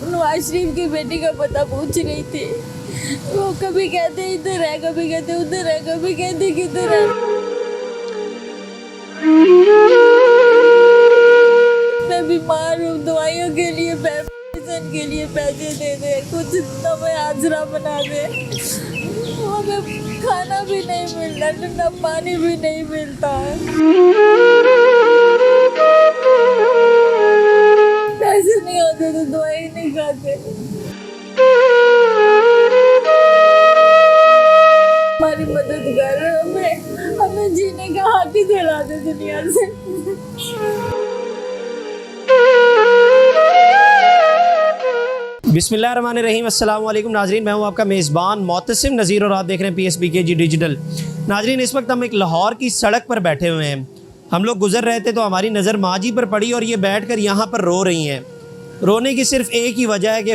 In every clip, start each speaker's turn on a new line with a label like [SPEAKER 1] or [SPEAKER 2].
[SPEAKER 1] नवाज शरीफ की बेटी का पता पूछ रही थी। वो कभी कहते इधर है, कभी कहते उधर है, कभी कहते किधर है। मैं बीमार हूँ, दवाइयों के लिए मेडिसिन के लिए पैसे दे दे, कुछ हमें हाजरा बना दे। हमें खाना भी नहीं मिलता, ठंडा पानी भी नहीं मिलता है। पैसे नहीं होते तो दवाई नहीं खाते। हमारी मदद कर, हमें जीने का हक ही दिला दे दुनिया से।
[SPEAKER 2] बिस्मिल्लाहिर्रहमानिर्रहीम। अस्सलाम वालेकुम नाजरीन, मैं हूं आपका मेज़बान मोतसिम नज़ीर और आप देख रहे हैं PSBKG डिजिटल। नाजरीन, इस वक्त हम एक लाहौर की सड़क पर बैठे हुए हैं। हम लोग गुजर रहे थे तो हमारी नज़र माँ जी पर पड़ी और ये बैठकर यहाँ पर रो रही हैं। रोने की सिर्फ एक ही वजह है कि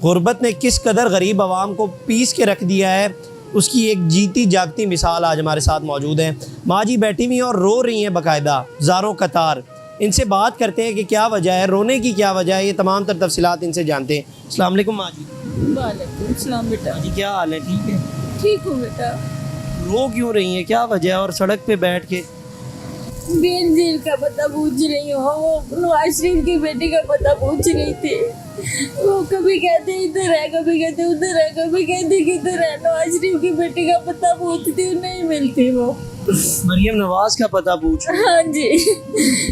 [SPEAKER 2] गुर्बत ने किस कदर गरीब आवाम को पीस के रख दिया है, उसकी एक जीती जागती मिसाल आज हमारे साथ मौजूद है। माँ जी बैठी हुई हैं और रो रही हैं बाकायदा, ज़ारों कतार। इनसे बात करते हैं कि क्या वजह है, रोने की क्या वजह है, ये तमाम तर तफसीलात इनसे जानते हैं। अस्सलाम वालेकुम माँ जी।
[SPEAKER 1] वालेकुम सलाम बेटा।
[SPEAKER 2] जी क्या हाल है? ठीक है।
[SPEAKER 1] ठीक हूँ बेटा।
[SPEAKER 2] रो क्यों रही हैं, क्या वजह है? और सड़क पे बैठ के
[SPEAKER 1] बेन जेल का पता पूछ रही हूँ। वो नवाज शरीफ की बेटी का पता पूछ रही थी। वो कभी कहते इधर है, कभी कहते उधर है, कभी कहते किधर है। नवाज शरीफ की बेटी का पता पूछती हूँ, नहीं मिलती वो।
[SPEAKER 2] मरियम नवाज का पता पूछ रही हैं।
[SPEAKER 1] हाँ जी।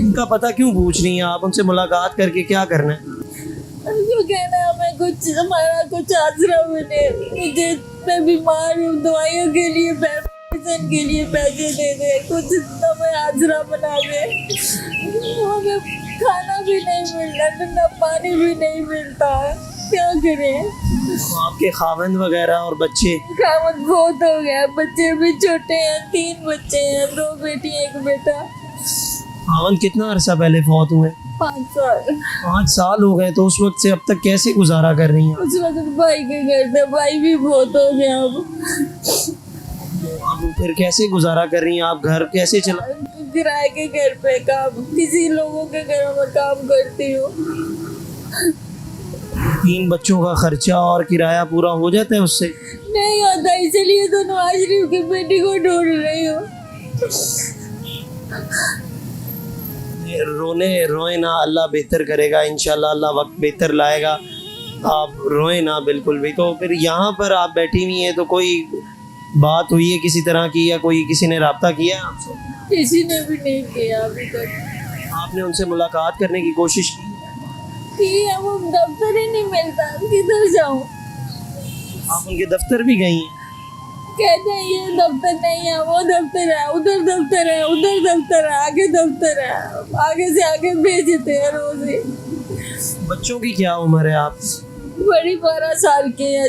[SPEAKER 2] उनका पता क्यों पूछ रही हैं आप? उनसे मुलाकात करके क्या करना है?
[SPEAKER 1] जो कहना है हमें कुछ, हमारा कुछ आसरा मिले। मुझे, मैं बीमार हूँ, दवाइयों के लिए मेडिसिन के लिए पैसे दे दे, कुछ हमें हाजरा बना दे। हमें खाना भी नहीं मिलता, ठंडा पानी भी नहीं मिलता है, क्या करें।
[SPEAKER 2] तो आपके खावंद वगैरह और बच्चे?
[SPEAKER 1] खावत बहुत हो गया, बच्चे भी छोटे हैं, 3 बच्चे हैं, 2 बेटी 1 बेटा।
[SPEAKER 2] खावंद कितना अरसा पहले फौत हुए?
[SPEAKER 1] 5 साल।
[SPEAKER 2] 5 साल हो गए। तो उस वक्त से अब तक कैसे गुजारा कर रही हैं?
[SPEAKER 1] उस वक्त भाई के घर थे, भाई भी बहुत हो गया अब।
[SPEAKER 2] अब फिर कैसे गुजारा कर रही हैं आप? घर कैसे चला?
[SPEAKER 1] किराए के घर पे काम, किसी लोगों के घर में काम करती हूँ।
[SPEAKER 2] 3 बच्चों का खर्चा और किराया पूरा हो जाता है उससे?
[SPEAKER 1] नहीं होता, इसलिए तो नवाज शरीफ की बेटी को ढूंढ रही हूँ।
[SPEAKER 2] रोए ना, अल्लाह बेहतर करेगा इंशाल्लाह। अल्लाह वक्त बेहतर लाएगा, आप रोए ना बिल्कुल भी। तो फिर यहाँ पर आप बैठी हुई हैं, तो कोई बात हुई है किसी तरह की, या कोई किसी ने रब्ता किया है आपसे?
[SPEAKER 1] किसी ने भी नहीं किया अभी तक।
[SPEAKER 2] आपने उनसे मुलाकात करने की कोशिश की
[SPEAKER 1] है, वो दफ्तर ही नहीं मिलता, किधर जाऊँ।
[SPEAKER 2] आप उनके दफ्तर भी गई हैं?
[SPEAKER 1] कहते हैं ये दफ्तर नहीं है, वो दफ्तर है, उधर दफ्तर है, उधर दफ्तर है, आगे दफ्तर है, आगे से आगे भेजते हैं रोज ही।
[SPEAKER 2] बच्चों की क्या उम्र है आप?
[SPEAKER 1] बड़ी 12 साल की है,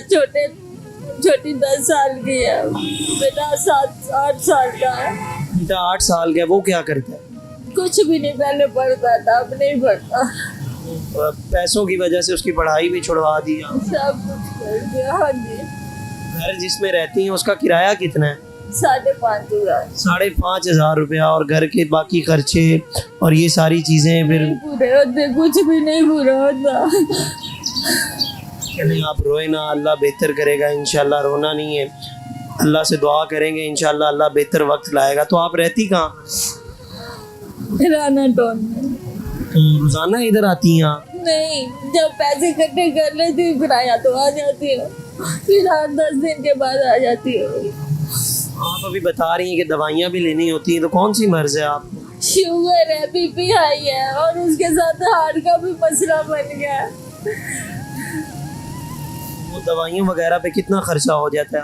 [SPEAKER 1] छोटी 10 साल की है, बेटा 7-8 साल का है।
[SPEAKER 2] बेटा 8 साल का है। वो क्या करता है?
[SPEAKER 1] कुछ भी नहीं, पहले पढ़ता था, अब नहीं पढ़ता।
[SPEAKER 2] पैसों की वजह से उसकी पढ़ाई भी छुड़वा दी आप?
[SPEAKER 1] सब कुछ कर दिया। हाँ जी।
[SPEAKER 2] घर जिसमें रहती हैं उसका किराया कितना है?
[SPEAKER 1] 5,500।
[SPEAKER 2] 5,500 रुपया, और घर के बाकी खर्चे और ये सारी चीजें फिर
[SPEAKER 1] पूरे होते, कुछ भी नहीं पूरा होता।
[SPEAKER 2] चलें, आप रोए ना, अल्लाह बेहतर करेगा इंशाल्लाह। रोना नहीं है, अल्लाह से दुआ करेंगे इंशाल्लाह, अल्लाह बेहतर वक्त लाएगा। तो आप रहती कहाँ?
[SPEAKER 1] राना टाउन में।
[SPEAKER 2] तो रोजाना इधर आती हैं आप?
[SPEAKER 1] नहीं, जब पैसे इकट्ठे कर लेती हूँ फिर आया तो आ जाती हूँ, फिर 8-10 दिन के बाद आ जाती हूँ।
[SPEAKER 2] आप अभी बता रही हैं कि दवाइयाँ भी लेनी होती हैं, तो कौन सी मर्ज है आप?
[SPEAKER 1] शुगर है, BP हाई है, और उसके साथ हार्ट का भी मसला बन गया।
[SPEAKER 2] वो दवाइयों वगैरह पे कितना खर्चा हो जाता है?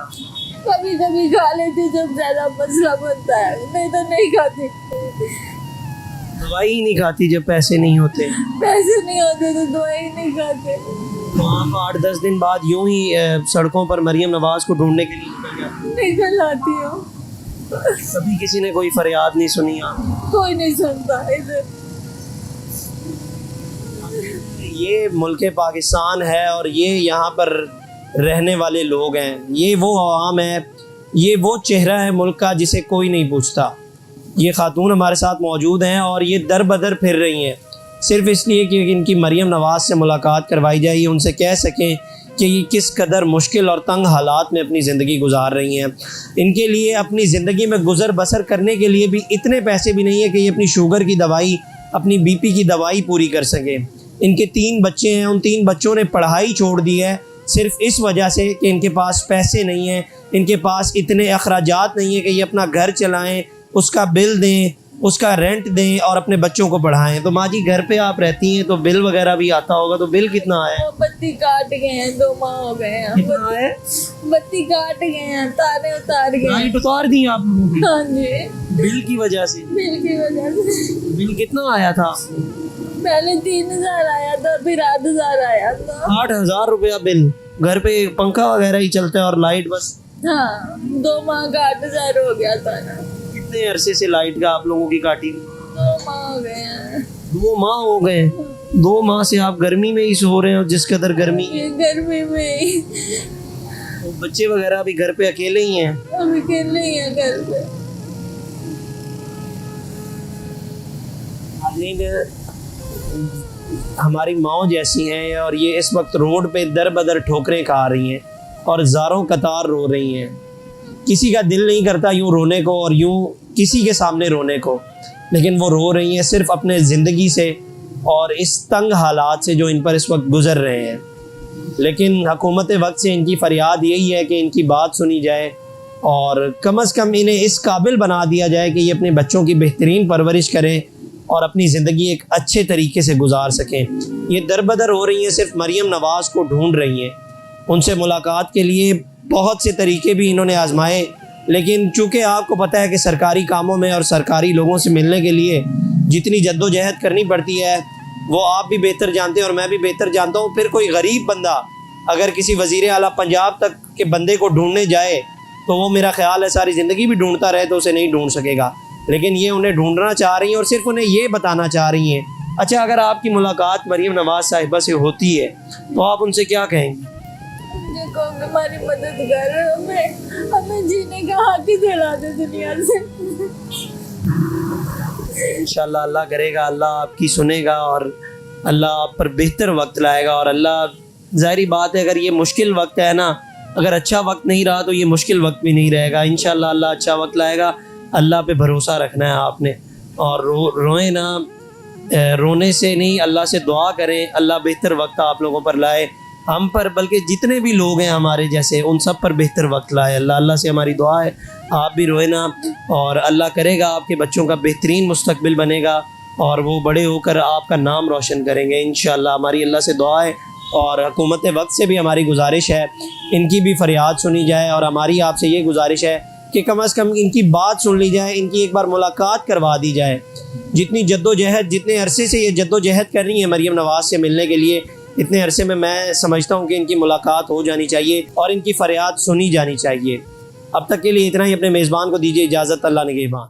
[SPEAKER 1] कभी कभी खा लेती जब ज्यादा मसला बनता है, नहीं तो नहीं खाती।
[SPEAKER 2] दवाई ही नहीं खाती जब पैसे नहीं होते?
[SPEAKER 1] पैसे नहीं होते तो दवाई नहीं खाते।
[SPEAKER 2] तो आप 8-10 दिन बाद यूं ही सड़कों पर मरियम नवाज को ढूंढने के लिए निकल जाती हैं?
[SPEAKER 1] निकल आती हूँ।
[SPEAKER 2] कभी किसी ने कोई फरियाद नहीं सुनी आप?
[SPEAKER 1] कोई नहीं सुनता इधर।
[SPEAKER 2] ये मुल्क पाकिस्तान है और ये यहाँ पर रहने वाले लोग हैं, ये वो आवाम है, ये वो चेहरा है मुल्क का जिसे कोई नहीं पूछता। ये खातून हमारे साथ मौजूद हैं और ये दर बदर फिर रही हैं। सिर्फ इसलिए कि इनकी मरियम नवाज़ से मुलाकात करवाई जाए, ये उनसे कह सकें कि ये किस कदर मुश्किल और तंग हालात में अपनी ज़िंदगी गुजार रही हैं। इनके लिए अपनी ज़िंदगी में गुज़र बसर करने के लिए भी इतने पैसे भी नहीं है कि ये अपनी शुगर की दवाई, अपनी बीपी की दवाई पूरी कर सकें। इनके 3 बच्चे हैं, उन 3 बच्चों ने पढ़ाई छोड़ दी है सिर्फ इस वजह से कि इनके पास पैसे नहीं हैं, इनके पास इतने अखराजात नहीं है कि ये अपना घर चलाएं, उसका बिल दें, उसका रेंट दें और अपने बच्चों को पढ़ाएं। तो माँ जी घर पे आप रहती हैं तो बिल वगैरह भी आता होगा, तो बिल कितना आया?
[SPEAKER 1] बत्ती काट गए हैं, 2 माह हो गए हैं।
[SPEAKER 2] कितना है?
[SPEAKER 1] बत्ती काट गए हैं, तारे उतार गए हैं।
[SPEAKER 2] लाइट उतार दी आप लोगों की
[SPEAKER 1] हाँ जी,
[SPEAKER 2] बिल की वजह से?
[SPEAKER 1] बिल की वजह से।
[SPEAKER 2] बिल कितना आया था?
[SPEAKER 1] पहले 3000 आया था, फिर 8000 आया था।
[SPEAKER 2] 8000 रुपया बिल। घर पे पंखा वगैरह ही चलता है और लाइट बस?
[SPEAKER 1] हाँ, 2 माह का 8000 हो गया था ना।
[SPEAKER 2] कितने अरसे से लाइट का आप लोगों की काटी?
[SPEAKER 1] 2 माह हो गए हैं।
[SPEAKER 2] 2 माह हो गए। 2 माह से आप गर्मी में ही सो रहे हैं, और जिस कदर गर्मी है।
[SPEAKER 1] ये गर्मी में ही
[SPEAKER 2] तो बच्चे वगैरह भी घर पे अकेले ही हैं?
[SPEAKER 1] अभी अकेले ही हैं घर पे।
[SPEAKER 2] हमारी माँ जैसी हैं और ये इस वक्त रोड पे दर बदर ठोकरें खा रही हैं और ज़ारों कतार रो रही हैं। किसी का दिल नहीं करता यूँ रोने को और यूँ किसी के सामने रोने को, लेकिन वो रो रही हैं सिर्फ अपने ज़िंदगी से और इस तंग हालात से जो इन पर इस वक्त गुज़र रहे हैं। लेकिन हुकूमत वक्त से इनकी फ़रियाद यही है कि इनकी बात सुनी जाए और कम अज़ कम इन्हें इस काबिल बना दिया जाए कि ये अपने बच्चों की बेहतरीन परवरिश करें और अपनी ज़िंदगी एक अच्छे तरीके से गुजार सकें। ये दरबदर हो रही हैं, सिर्फ मरियम नवाज़ को ढूंढ रही हैं। उनसे मुलाकात के लिए बहुत से तरीके भी इन्होंने आजमाए, लेकिन चूँकि आपको पता है कि सरकारी कामों में और सरकारी लोगों से मिलने के लिए जितनी जद्दोजहद करनी पड़ती है वो आप भी बेहतर जानते हैं और मैं भी बेहतर जानता हूँ। फिर कोई गरीब बंदा अगर किसी वज़ीर आला पंजाब तक के बंदे को ढूंढने जाए तो वो मेरा ख्याल है सारी ज़िंदगी भी ढूंढता रहे तो उसे नहीं ढूंढ सकेगा। लेकिन ये उन्हें ढूंढना चाह रही हैं और सिर्फ उन्हें ये बताना चाह रही हैं। अच्छा, अगर आपकी मुलाकात मरियम नवाज़ साहिबा से होती है तो आप उनसे क्या कहेंगे?
[SPEAKER 1] मुझे कहूँगी हमारी मदद कर, हमें जीने का हक ही दिला दे दुनिया से।
[SPEAKER 2] इंशाल्लाह अल्लाह करेगा, अल्लाह आपकी सुनेगा और अल्लाह आप पर बेहतर वक्त लाएगा। और अल्लाह, ज़ाहिरी बात है, अगर ये मुश्किल वक्त है ना, अगर अच्छा वक्त नहीं रहा तो ये मुश्किल वक्त भी नहीं रहेगा। इंशाल्लाह अल्लाह अच्छा वक्त लाएगा। अल्लाह पे भरोसा रखना है आपने और रोएं ना, रोने से नहीं, अल्लाह से दुआ करें अल्लाह बेहतर वक्त आप लोगों पर लाए, हम पर बल्कि जितने भी लोग हैं हमारे जैसे उन सब पर बेहतर वक्त लाए। अल्लाह से हमारी दुआ है, आप भी रोए ना और अल्लाह करेगा आपके बच्चों का बेहतरीन मुस्तकबिल बनेगा और वो बड़े होकर आपका नाम रोशन करेंगे इंशाल्लाह। हमारी अल्लाह से दुआ है और हुकूमत वक्त से भी हमारी गुजारिश है इनकी भी फरियाद सुनी जाए और हमारी आपसे ये गुजारिश है कि कम अज़ कम इनकी बात सुन ली जाए, इनकी एक बार मुलाकात करवा दी जाए। जितनी जद्दोजहद, जितने अरसे से ये जद्दोजहद कर रही है मरियम नवाज़ से मिलने के लिए, इतने अरसे में मैं समझता हूँ कि इनकी मुलाकात हो जानी चाहिए और इनकी फरियाद सुनी जानी चाहिए। अब तक के लिए इतना ही। अपने मेज़बान को दीजिए इजाज़त। अल्लाह निगहबान।